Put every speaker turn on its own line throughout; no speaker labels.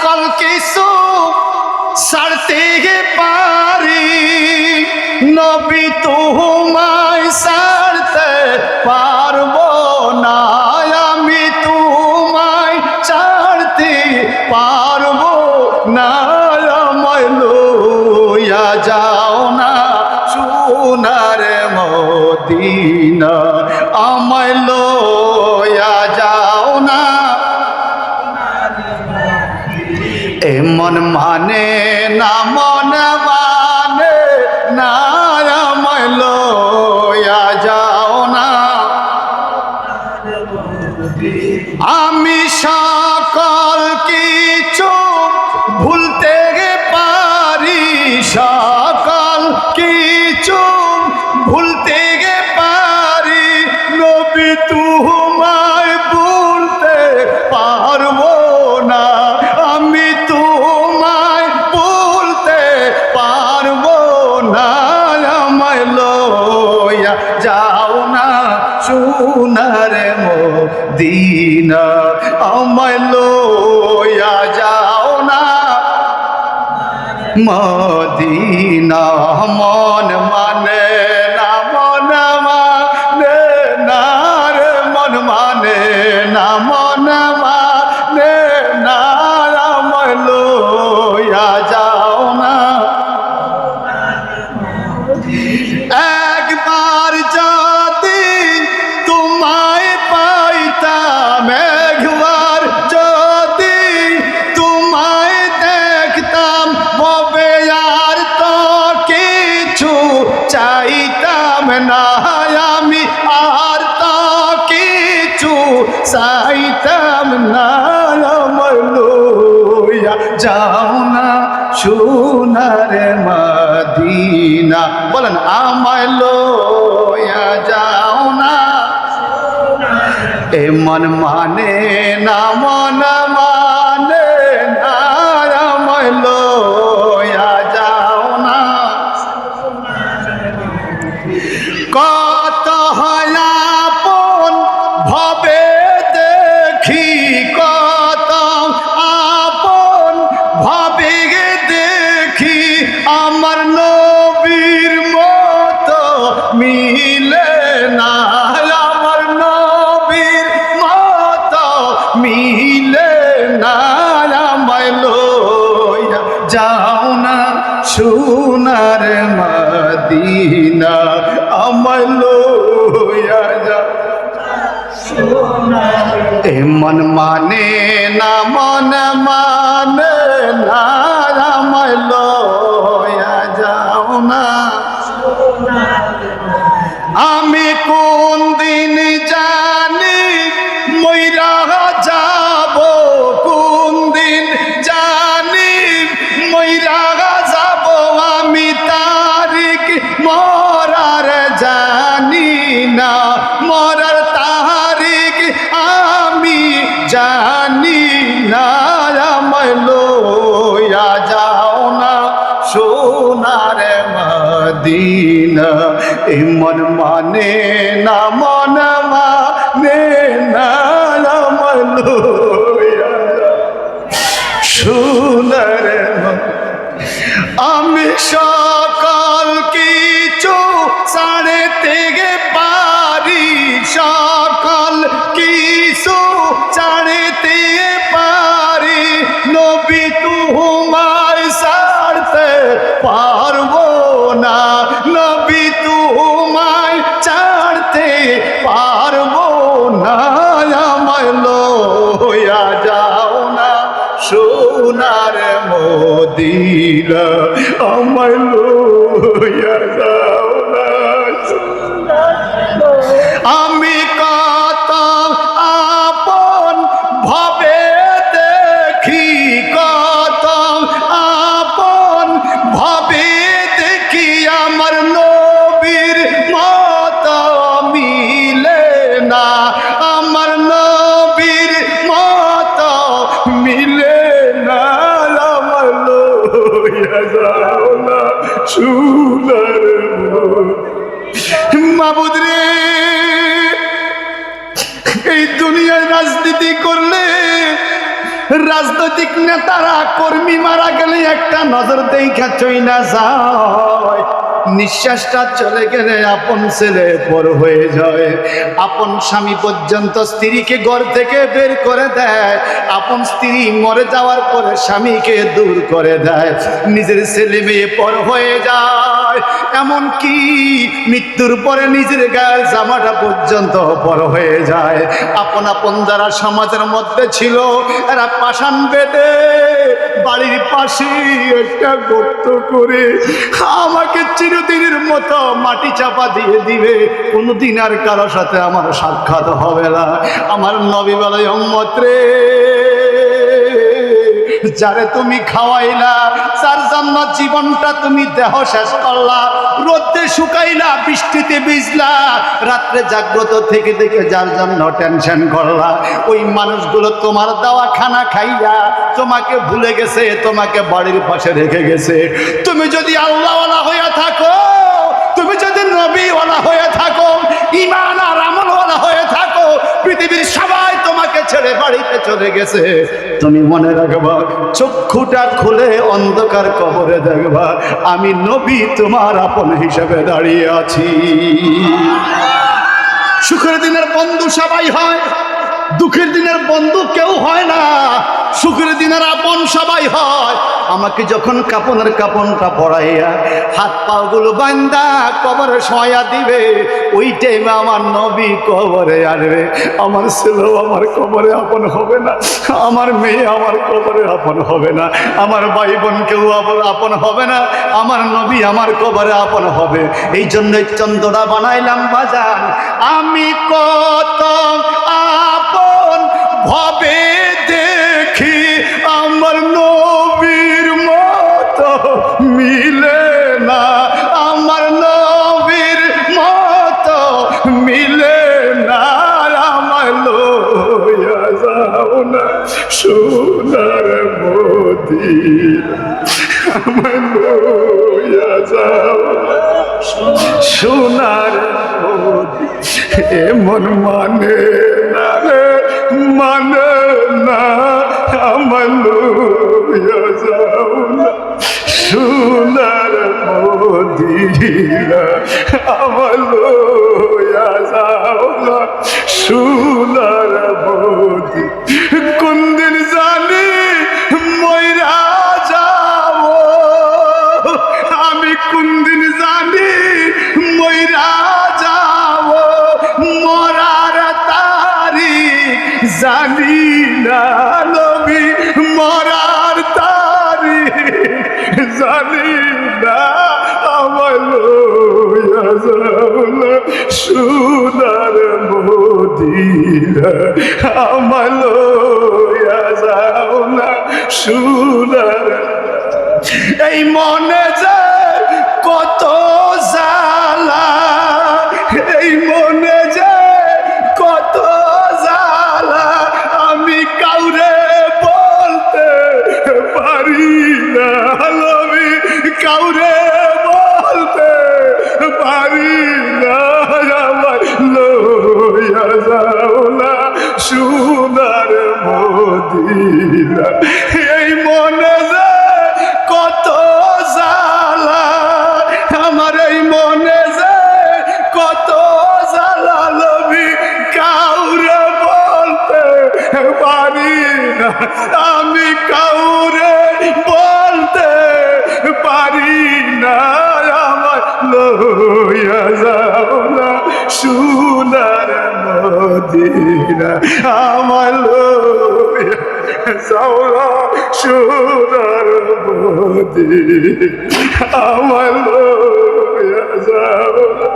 সকল কিছু ছাড়তে পারি, নবী তোমায় ছাড়তে পারবো না, আমি তোমায় ছাড়তে পারবো না। আমায় লইয়া যাও না সোনার মদিনা, আমায় লইয়া যাও না। এমন মানে না, মন মানে না, আমায় লইয়া যাও না। আমি সকল কিছু ভুলতে পারি, সকল কিছু ভুলতে পারি, নবী তোমায় ভুলতে পারবো না, আমি তোমায় ভুলতে পারবো না। আমায় লইয়া যাও না সোনার মদিনা, আমায় লইয়া যাও না মদিনা। মন মানে না, মন মানে না রে, মন মানে না, মন মানে না, আমায় লইয়া যাও না। একবার যদি তোমায় পাইতাম, একবার যদি তোমায় দেখতাম, ববে আর তো কিছু চাইতাম না, আমি আর তো কিছু চাইতাম না। আমায় লইয়া যাও না সোনার মদিনা, বলেন আমায় লইয়া যাও না। এ মন মানে না, মন মানে না, আমায় লইয়া যাও না। কত হয় আপন ভবে দেখি, কত আপন ভবে দেখি, আমার নবীর মতো মিলে না, আমার নবীর মতো মিলে না। আমায় লইয়া যাও না সোনার মদিনা, আমায় লইয়া যাও। এমন মানে না, মন মানে না, আমায় লইয়া যাও না। আমি কোন দিন জানি মইরা যাব, কোন দিন জানি মইরা যাব, আমি তারিখ মরার জানি না, মরার তারিখ আমি জানি না। আমায় লইয়া যাও না সোনার মদিনা, এমন মানে না, মন মানে না, আমায় লইয়া যাও সোনার মদিনা। আমি সকল কিছু ছাড়তে পারি, সকল কিছু ছাড়তে পারি, নবী তোমায় ছাড়তে পারবো না, নবী তোমায় ছাড়তে পারবো না। আমায় লইয়া যাও না সোনার মদিনা, আমায় লইয়া যাও না। আমি কত আপন ভবে দেখি, কত আপন ভবে দেখি, আমার নবীর মতো মিলে না, আমার নবীর মতো মিলে না। আমায় লইয়া যাও না সোনার মাবুদ রে। এই দুনিয়ায় রাজনীতি করলে রাজনৈতিক নেতারা কর্মী মারা গেলে একটা নজর দেখা চইলা যায়, নিঃশ্বাসটা চলে গেলে আপন ছেলে পর হয়ে যায়, আপন স্বামী পর্যন্ত স্ত্রীকে ঘর থেকে বের করে দেয়, আপন স্ত্রী মরে যাওয়ার পরে স্বামীকে দূর করে দেয়, নিজের ছেলে মেয়ে পর হয়ে যায়, এমন কি মৃত্যুর পরে নিজের গায়ের জামাটা পর্যন্ত পর হয়ে যায়। আপন আপন যারা সমাজের মধ্যে ছিল এরা পাষাণ বেঁধে বাড়ির পাশে একটা গর্ত করে আমাকে চিরদিনের মতো মাটি চাপা দিয়ে দিবে, কোনোদিন আর কারোর সাথে আমার সাক্ষাৎ হবে না। আমার নবী বলে, উম্মত রে, যারে তুমি খাওয়াইলা, যার জন্য জীবনটা তুমি দেহ শেষ করলা, রোদে শুকাইলা, বৃষ্টিতে ভিজলা, রাত্রে জাগ্রত থেকে থেকে যার জন্য টেনশন করলা, ওই মানুষগুলো তোমার দেওয়া খানা খাইয়া তোমাকে ভুলে গেছে, তোমাকে বাড়ির পাশে রেখে গেছে। তুমি যদি আল্লাহওয়ালা হয়ে থাকো, তুমি যদি নবীওয়ালা হয়ে থাকো, ঈমান আর আমলওয়ালা হয়ে থাকো, পৃথিবীর সবাই তোমাকে ছেড়ে বাড়িতে চলে গেছে, তুমি মনে রাখবা, চক্ষুটা খুলে অন্ধকার কবরে দেখবা আমি নবী তোমার আপন হিসেবে দাঁড়িয়ে আছি। সুখের দিনের বন্ধু সবাই হয়, দুঃখের দিনের বন্ধু কেউ হয় না। সুখের দিনের আপন সবাই হয়। আমাকে যখন কাপনটা পরাইয়া হাত পাগুলো বান্দা কবরে শোয়া দিবে, ওই টাইমে আমার নবী কবরে আসবে। আমার ছেলেও আমার কবরে আপন হবে না, আমার মেয়ে আমার কবরে আপন হবে না, আমার ভাই বোন কেউ আপন হবে না, আমার নবী আমার কবরে আপন হবে। এই জন্যই চন্দ্রটা বানাইলাম বাজান, আমি কত আপন ভাবে দেখি, আমার নবীর মতো মিলে না, আমার নবীর মতো মিলে না, আমার লইয়া যাও না সোনার মদিনা, আমার লইয়া যাও না সোনার মদিনা। এমন মানে না রে, মানে না, আমার লইয়া যাও না সোনার মদিনা, আমার লইয়া যাও না সোনার মদিনা। কোন দিন জানি মইরা যাব, আমি কোন দিন জানি মইরা যাব, মরার তারিখ জানি না নবী, মরার তারিখ জানি না, আমার লইয়া যাও না সোনার মদিনা, আমার লইয়া যাও না সোনার। এই মনে যে কত জ্বালা, এই মনে যে কত জ্বালা, আমি কাউরে বলতে পারি না নবী, কাউরে বলতে পারি না, আমার লইয়া যাও না সোনার মদিনা। এই মনে যে কত জ্বালা, আমার এই মনে যে কত জ্বালা নবী, কাউরে বলতে পারি না, আমি কাউরে বলতে পারি না, আমার লইয়া যাও না সোনার মদিনা, আমার লইয়া যাও না সোনার মদিনা, আমার লইয়া যাও না।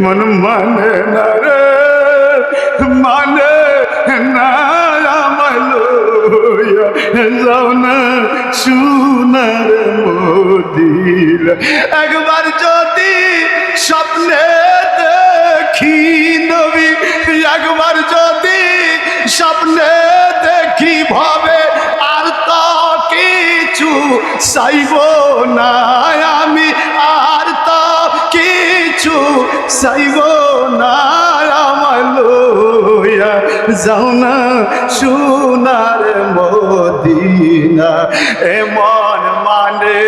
মন মানে না রে, মানে না, আমার লইয়া যাও না সোনার মদিনা। একবার যদি স্বপ্নে দেখি নবী, একবার যদি স্বপ্নে দেখি ভাবে, আর তো কিছু চাইব না আমি, আর তো কিছু কিছু চাইব না, আমায় লইয়া যাও না সোনার মদিনা। এমন মানে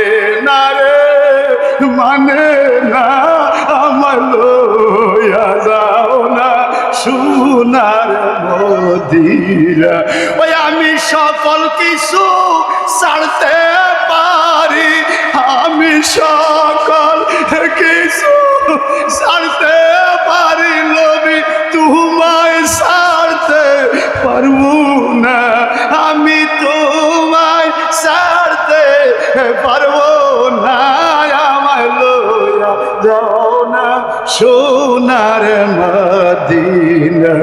না রে, মানে না, আমায় লইয়া যাও না সোনার মদিনা। ওই আমি সকল কিছু ছাড়তে পারি, আমি সকল কিছু ছাড়তে পারি, নবী তোমায় ছাড়তে পারবো না, আমি তোমায় ছাড়তে পারবো না, আমায় লইয়া যাও না সোনার মদিনা,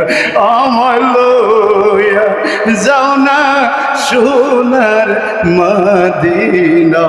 আমায় লইয়া যাও না সোনার মদিনা।